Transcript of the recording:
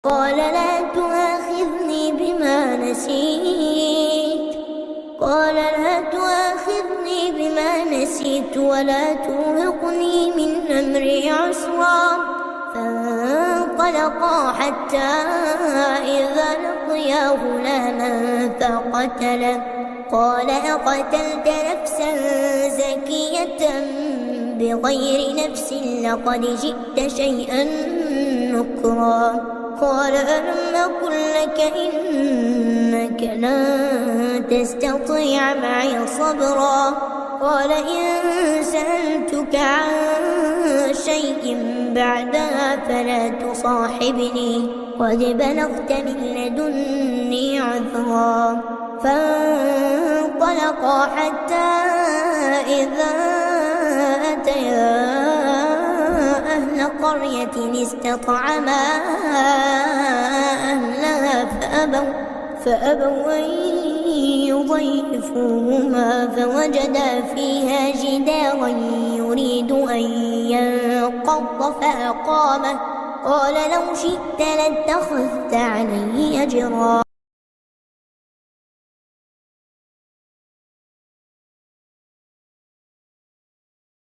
قال لا تؤاخذني بما نسيت ولا ترهقني من أمري عسرا. فانطلقا حتى إذا لقيا غلاما فقتله. قال أقتلت نفسا زكية بغير نفس لقد جئت شيئا نكرا. قال ألم أقل لك إنك لن تستطيع معي صبرا. قال إن سألتك عن شيء بعدها فلا تصاحبني قد بلغت من لدني عذرا. فانطلقا حتى إذا أتيا أهل قرية استطعما أهلها فأبوا أن يضيفوهما فوجدا فيها جدارا يريد أن ينقض فأقامه. قال لو شئت لاتخذت عليه أجرا.